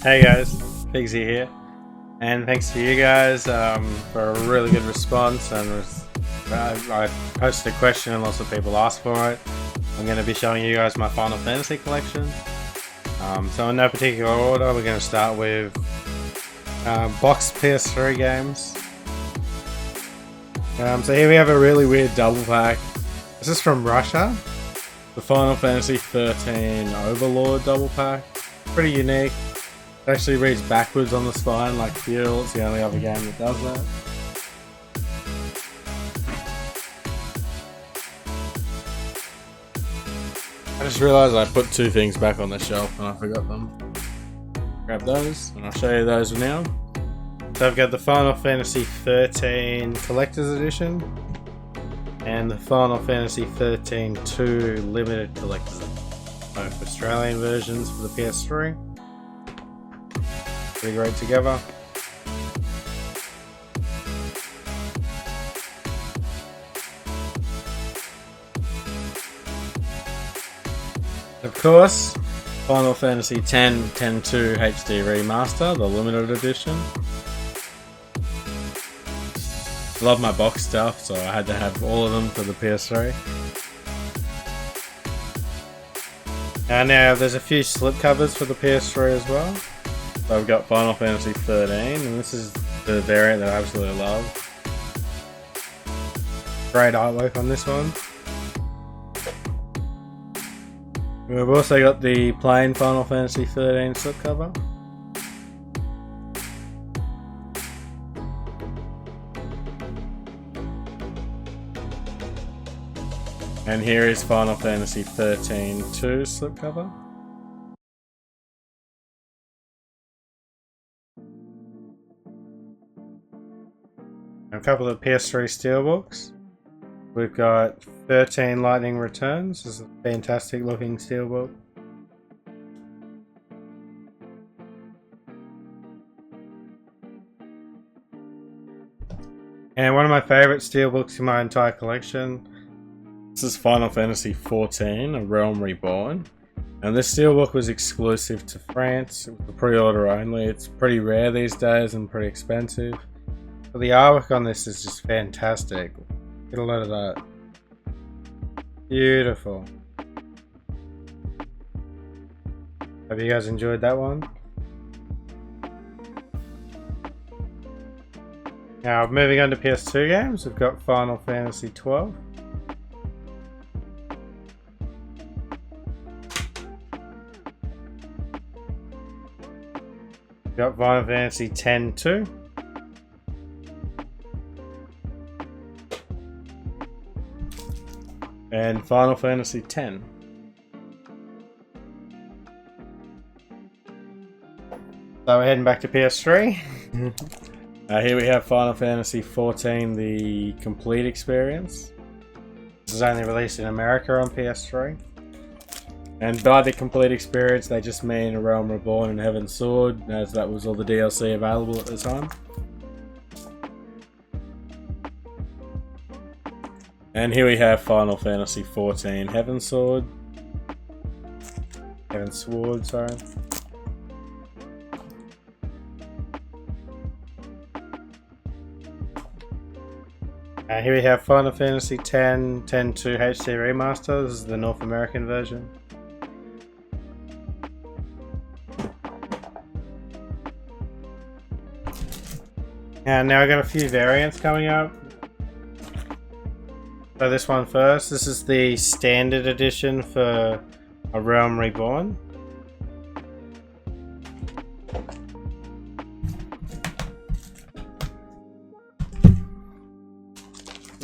Hey guys, Pigsy here, and thanks to you guys for a really good response. And I posted a question and lots of people asked for it. I'm going to be showing you guys my Final Fantasy collection. So in no particular order, we're going to start with boxed PS3 games. So here we have a really weird double pack. This is from Russia. The Final Fantasy 13 Overlord double pack. Pretty unique. It actually reads backwards on the spine like Fuel. It's the only other game that does that. I just realised I put two things back on the shelf and I forgot them. Grab those and I'll show you those now. So I've got the Final Fantasy 13 Collector's Edition and the Final Fantasy 13 2 Limited Collector's Edition. Both Australian versions for the PS3. Pretty great together. Of course, Final Fantasy X 10-2 HD Remaster, the limited edition. Love my box stuff, so I had to have all of them for the PS3. And now there's a few slipcovers for the PS3 as well. So I've got Final Fantasy 13, and this is the variant that I absolutely love. Great artwork on this one. We've also got the plain Final Fantasy 13 slipcover. And here is Final Fantasy 13 2 slipcover. A couple of PS3 steelbooks. We've got 13 Lightning Returns. This is a fantastic looking steelbook. And one of my favourite steelbooks in my entire collection. This is Final Fantasy XIV, A Realm Reborn. And this steelbook was exclusive to France. It was a pre-order only. It's pretty rare these days and pretty expensive. But the artwork on this is just fantastic. Get a load of that. Beautiful. Hope you guys enjoyed that one. Now moving on to PS2 games, we've got Final Fantasy 12. We've got Final Fantasy X-2. And Final Fantasy X. So we're heading back to PS3. Here we have Final Fantasy XIV, the complete experience. This is only released in America on PS3. And by the complete experience, they just mean A Realm Reborn and Heaven's Sword, as that was all the DLC available at the time. And here we have Final Fantasy XIV Heaven's Sword. Heaven's Sword, sorry. Here we have Final Fantasy X 10-2 HD Remaster. This is the North American version. And now I got a few variants coming up. So this one first, this is the standard edition for A Realm Reborn.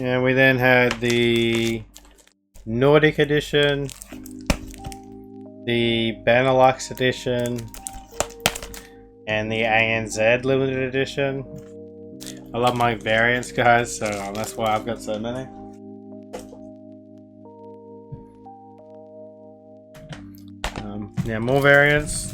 And we then had the Nordic edition, the Benelux edition, and the ANZ limited edition. I love my variants, guys, so that's why I've got so many. Yeah, more variants.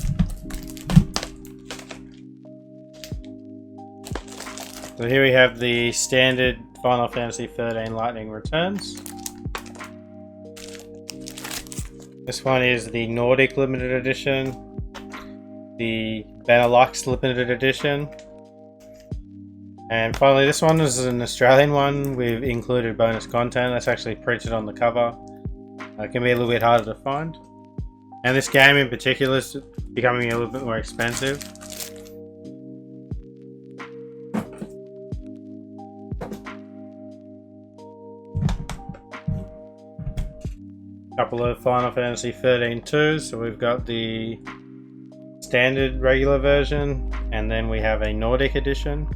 So here we have the standard Final Fantasy 13 Lightning Returns. This one is the Nordic Limited Edition. the Benelux Limited Edition. And finally, this one is an Australian one. We've included bonus content that's actually printed on the cover. It can be a little bit harder to find. And this game in particular is becoming a little bit more expensive. Couple of Final Fantasy 13 2s. So we've got the standard regular version, and then we have a Nordic edition.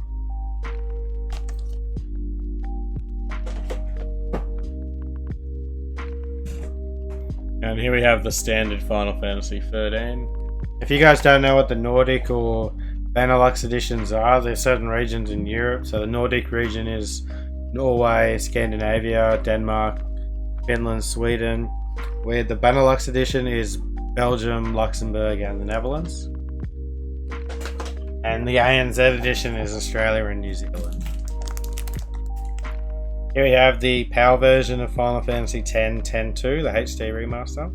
And here we have the standard Final Fantasy 13. If you guys don't know what the Nordic or Benelux editions are, there's certain regions in Europe. So the Nordic region is Norway, Scandinavia, Denmark, Finland, Sweden. Where the Benelux edition is Belgium, Luxembourg and the Netherlands. And the ANZ edition is Australia and New Zealand. Here we have the PAL version of Final Fantasy X 10-2, the HD remaster.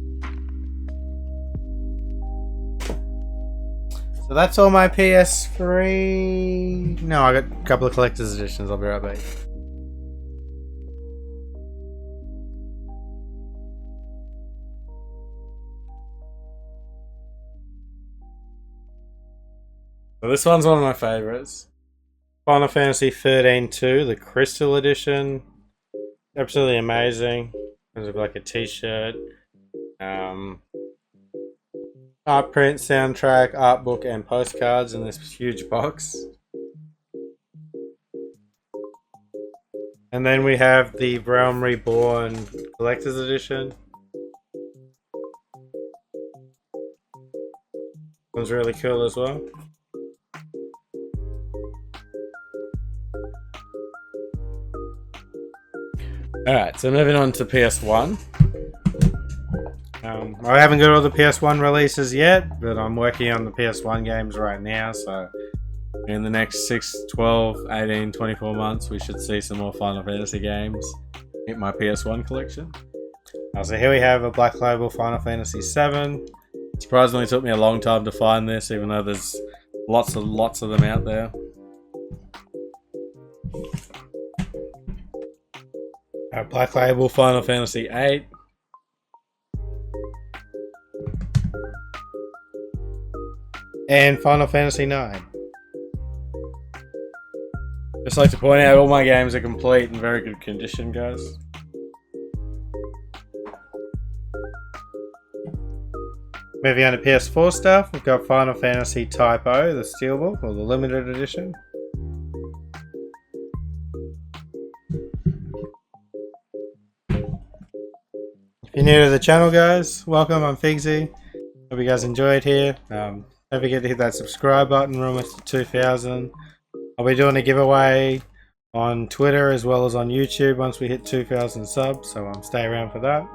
So that's all my PS3. No, I got a couple of collector's editions. I'll be right back. So this one's one of my favorites. Final Fantasy 13-2, the Crystal Edition. Absolutely amazing. There's like a t-shirt, art print, soundtrack, art book and postcards in this huge box. And then we have the Realm Reborn Collector's Edition. One's really cool as well. Alright, so moving on to PS1. I haven't got all the PS1 releases yet, but I'm working on the PS1 games right now, so in the next 6, 12, 18, 24 months we should see some more Final Fantasy games in my PS1 collection. So here we have a Black Label Final Fantasy 7. Surprisingly, it took me a long time to find this, even though there's lots of them out there. Black Label Final Fantasy 8. And Final Fantasy 9. Just like to point out, all my games are complete in very good condition, guys. Moving on to PS4 stuff, we've got Final Fantasy Type O, the Steelbook, or the Limited Edition. If you're new to the channel, guys, welcome, I'm Figsy. Hope you guys enjoyed here. Don't forget to hit that subscribe button, we're almost at 2,000. I'll be doing a giveaway on Twitter as well as on YouTube once we hit 2,000 subs, so stay around for that.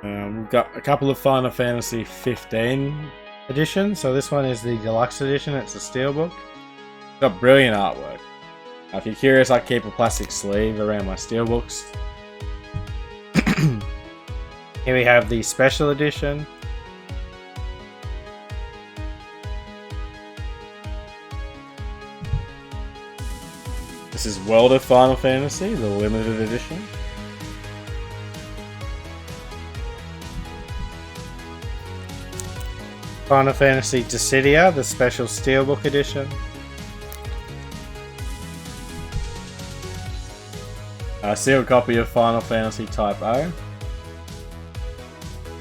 We've got a couple of Final Fantasy 15 editions. So this one is the deluxe edition. It's a steelbook. It's got brilliant artwork. If you're curious, I keep a plastic sleeve around my steelbooks. Here we have the special edition. This is World of Final Fantasy, the limited edition. Final Fantasy Dissidia, the special steelbook edition. A sealed copy of Final Fantasy Type O.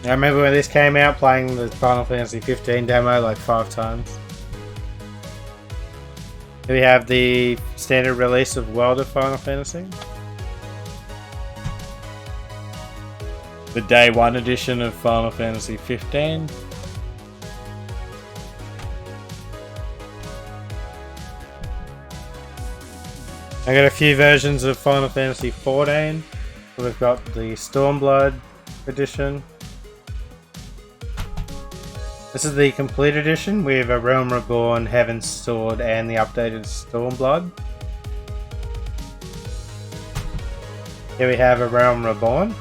I remember when this came out, playing the Final Fantasy 15 demo like 5 times. Here we have the standard release of World of Final Fantasy. The Day 1 edition of Final Fantasy 15. I got a few versions of Final Fantasy 14. So we've got the Stormblood edition. This is the complete edition. We have a Realm Reborn, Heaven's Sword, and the updated Stormblood. Here we have a Realm Reborn.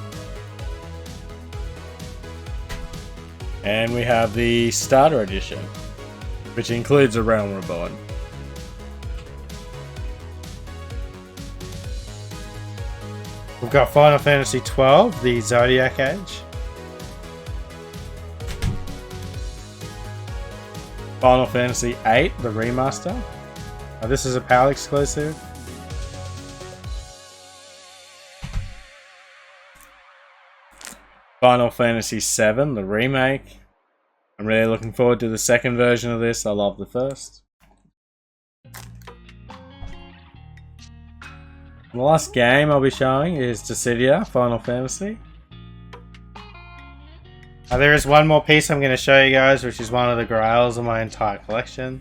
And we have the Starter edition. which includes a Realm Reborn. We've got Final Fantasy XII, the Zodiac Age. Final Fantasy VIII, the Remaster. This is a PAL exclusive. Final Fantasy VII, the remake. I'm really looking forward to the second version of this. I love the first. And the last game I'll be showing is Dissidia, Final Fantasy. There is one more piece I'm going to show you guys, which is one of the grails of my entire collection.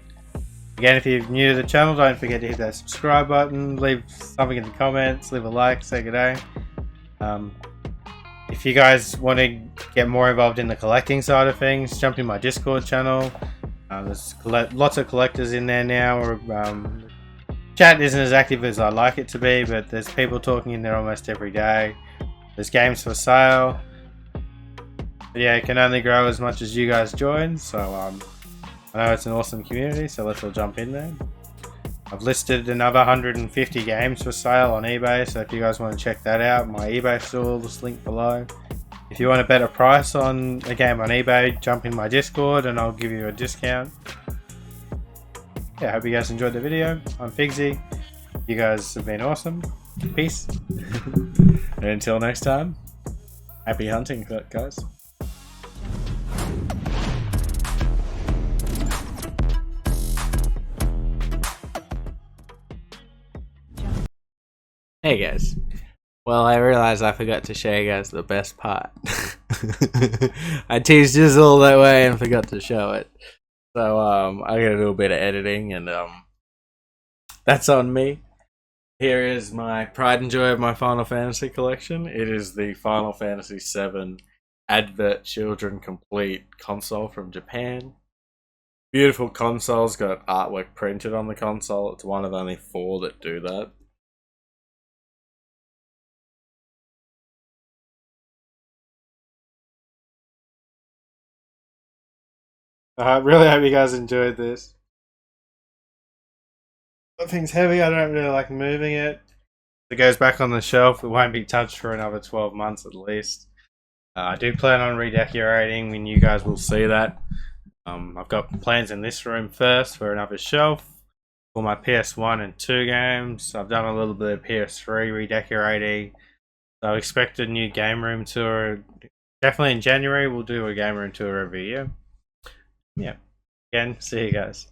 Again, if you're new to the channel, don't forget to hit that subscribe button, leave something in the comments, leave a like, say good day. If you guys want to get more involved in the collecting side of things, jump in my Discord channel. There's lots of collectors in there now. Chat isn't as active as I'd like it to be, but there's people talking in there almost every day. There's games for sale. But yeah, it can only grow as much as you guys join, so I know it's an awesome community, so let's all jump in there. I've listed another 150 games for sale on eBay, so if you guys want to check that out, my eBay store is linked below. If you want a better price on a game on eBay, jump in my Discord and I'll give you a discount. Yeah, I hope you guys enjoyed the video. I'm Figsy. You guys have been awesome. Peace. And until next time, happy hunting, guys. Hey guys, well I realized I forgot to show you guys the best part. I teased this all that way and forgot to show it. So I gotta do a bit of editing and that's on me. Here is my pride and joy of my Final Fantasy collection. It is the Final Fantasy VII Advert Children Complete console from Japan. Beautiful console's got artwork printed on the console. It's one of only 4 that do that. I really hope you guys enjoyed this. That thing's heavy, I don't really like moving it. It goes back on the shelf, it won't be touched for another 12 months at least. I do plan on redecorating and you guys will see that. I've got plans in this room first for another shelf for my PS1 and 2 games. I've done a little bit of PS3 redecorating. So I expect a new game room tour. Definitely in January we'll do a game room tour every year. Yeah. Again, see you guys.